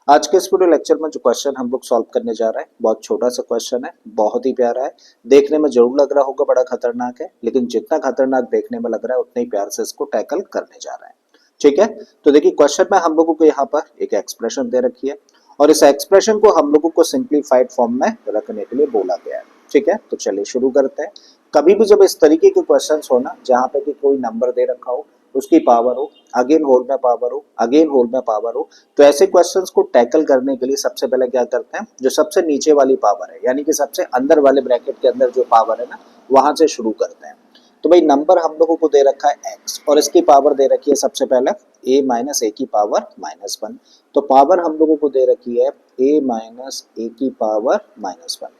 आज के इस वीडियो लेक्चर में जो क्वेश्चन हम लोग सॉल्व करने जा रहे हैं बहुत छोटा सा क्वेश्चन है, बहुत ही प्यारा है। देखने में जरूर लग रहा होगा बड़ा खतरनाक है, लेकिन जितना खतरनाक देखने में लग रहा है उतने ही प्यार से इसको टैकल करने जा रहे हैं। ठीक है, तो देखिए क्वेश्चन में हम लोगों को यहाँ पर एक एक्सप्रेशन दे रखी है और इस एक्सप्रेशन को हम लोगों को सिंप्लीफाइड फॉर्म में रखने के लिए बोला गया है। ठीक है, तो चलिए शुरू करते हैं। कभी भी जब इस तरीके के क्वेश्चन हो ना, जहाँ पे कि कोई नंबर दे रखा हो, उसकी पावर हो, अगेन होल में पावर हो, अगेन होल में पावर हो, तो ऐसे क्वेश्चंस को टैकल करने के लिए सबसे पहले क्या करते हैं, जो सबसे नीचे वाली पावर है यानी कि सबसे अंदर वाले ब्रैकेट के अंदर जो पावर है ना, वहां से शुरू करते हैं। तो भाई नंबर हम लोगों को दे रखा है x और इसकी पावर दे रखी है सबसे पहले a माइनस ए की पावर -1। तो पावर हम लोगों को दे रखी है a माइनस ए की पावर -1।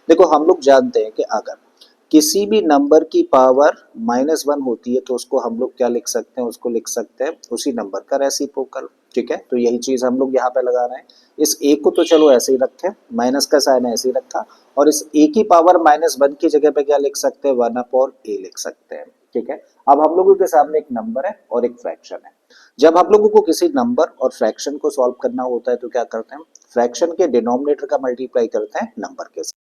देखो हम लोग जानते हैं कि अगर किसी भी नंबर की पावर -1 होती है तो उसको हम लोग क्या लिख सकते हैं, उसको लिख सकते हैं उसी नंबर का रेसिप्रोकल। ठीक है, तो यही चीज हम लोग यहाँ पे लगा रहे हैं। इस a को तो चलो ऐसे ही रखे, माइनस का साइन ऐसे ही रखा, और इस a की पावर -1 की जगह पे क्या लिख सकते हैं, 1/a लिख सकते हैं। ठीक है, अब हम लोगों के सामने एक नंबर है और एक फ्रैक्शन है। जब हम लोगों को किसी नंबर और फ्रैक्शन को सॉल्व करना होता है तो क्या करते हैं, फ्रैक्शन के डिनोमिनेटर का मल्टीप्लाई करते हैं नंबर के साथ।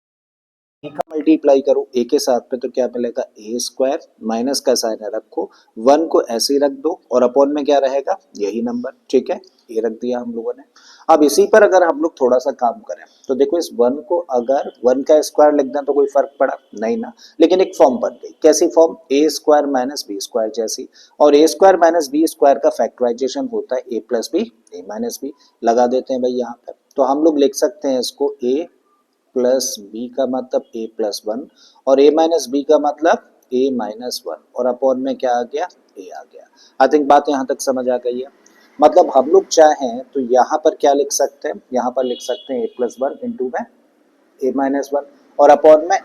ए का मल्टीप्लाई करो ए के साथ में तो क्या मिलेगा, ए स्क्वायर, माइनस का साइन है रखो, 1 को ऐसे ही रख दो और अपॉन में क्या रहेगा, यही नंबर। ठीक है, ये रख दिया हम लोगों ने। अब इसी पर अगर हम लोग थोड़ा सा काम करें तो देखो इस 1 को अगर 1 का स्क्वायर लिख दें तो कोई फर्क पड़ा नहीं ना, लेकिन एक फॉर्म बन गई। कैसी फॉर्म, ए स्क्वायर माइनस बी स्क्वायर जैसी। और ए स्क्वायर माइनस बी स्क्वायर का फैक्टराइजेशन होता है ए प्लस बी, ए माइनस बी। लगा देते हैं भाई यहाँ पर, तो हम लोग लिख सकते हैं इसको ए प्लस बी का मतलब ए प्लस 1 और ए माइनस बी का मतलब ए माइनस 1 और अपॉन में क्या आ गया, ए आ गया। आई थिंक बात यहाँ तक समझ आ गई है। मतलब हम लोग चाहें तो यहाँ पर क्या लिख सकते हैं, यहाँ पर लिख सकते हैं ए प्लस 1 इंटू में ए माइनस 1 और अपॉन में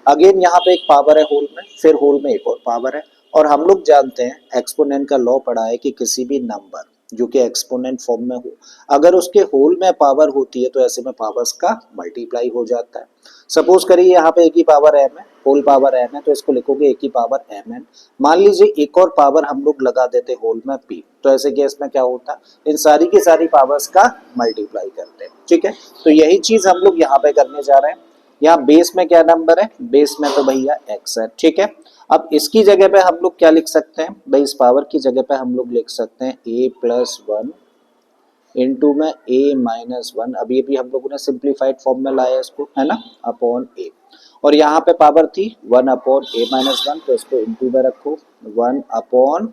अगेन यहाँ पे एक पावर है होल में, फिर होल में एक और पावर है। और हम लोग जानते हैं एक्सपोनेंट का लॉ पढ़ा है कि किसी भी नंबर जो कि एक्सपोनेंट फॉर्म में हो, अगर उसके होल में पावर होती है तो ऐसे में पावर्स का मल्टीप्लाई हो जाता है। सपोज करिए यहाँ पे एक ही पावर m है, होल पावर m है, तो इसको लिखोगे एक ही पावर mn। मान लीजिए एक और पावर हम लोग लगा देते होल में p, तो ऐसे केस में क्या होता, इन सारी की सारी पावर्स का मल्टीप्लाई करते हैं। ठीक है, तो यही चीज हम लोग यहाँ पे करने जा रहे हैं। यहाँ बेस में क्या नंबर है, बेस में तो भैया x है। ठीक है, अब इसकी जगह पे हम लोग क्या लिख सकते हैं, भाई इस पावर की जगह पे हम लोग लिख सकते हैं a प्लस 1 इंटू में a माइनस 1। अभी अभी हम लोगों ने सिंप्लीफाइड फॉर्म में लाया इसको, है ना, अपॉन a। और यहाँ पे पावर थी 1 अपॉन a माइनस 1, तो इसको इंटू में रखो 1 अपॉन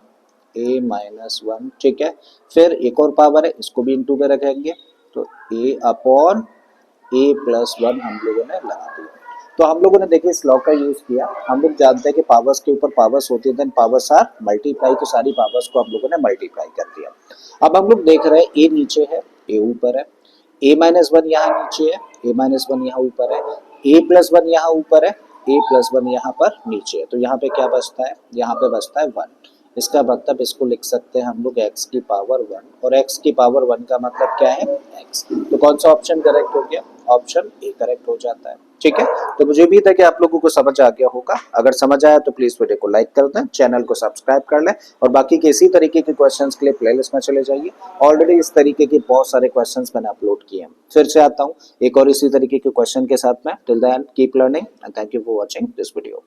a माइनस 1। ठीक है, फिर एक और पावर है, इसको भी इंटू में रखेंगे तो a अपॉन a प्लस 1 हम लोगों ने लगा दिया। तो हम लोगों ने देखिए इस लॉ का यूज किया। हम लोग जानते हैं कि पावर्स के ऊपर पावर्स होती है, देन पावर्स आर मल्टीप्लाई, तो सारी पावर्स को हम लोगों ने मल्टीप्लाई कर दिया। अब हम लोग देख रहे हैं ए नीचे है, ए ऊपर है, ए माइनस 1 यहाँ नीचे है, ए माइनस 1 यहाँ ऊपर है, ए प्लस 1 यहाँ ऊपर है, ए प्लस 1 यहाँ पर नीचे है। तो यहाँ पे क्या बचता है, यहाँ पे बचता है 1। इसका मतलब इसको लिख सकते हैं हम लोग x की पावर 1 और x की पावर 1 का मतलब क्या है, x। तो कौन सा ऑप्शन करेक्ट हो गया, ऑप्शन ए करेक्ट हो जाता है। ठीक है, तो मुझे उम्मीद है कि आप लोगों को समझ आ गया होगा। अगर समझ आया तो प्लीज वीडियो को लाइक कर दें, चैनल को सब्सक्राइब कर लें और बाकी के इसी तरीके के क्वेश्चंस के लिए प्लेलिस्ट में चले जाइए। ऑलरेडी इस तरीके के बहुत सारे क्वेश्चंस मैंने अपलोड किए हैं। फिर से आता हूँ एक और इसी तरीके के क्वेश्चन के साथ में। Till then keep learning and thank you for watching this video.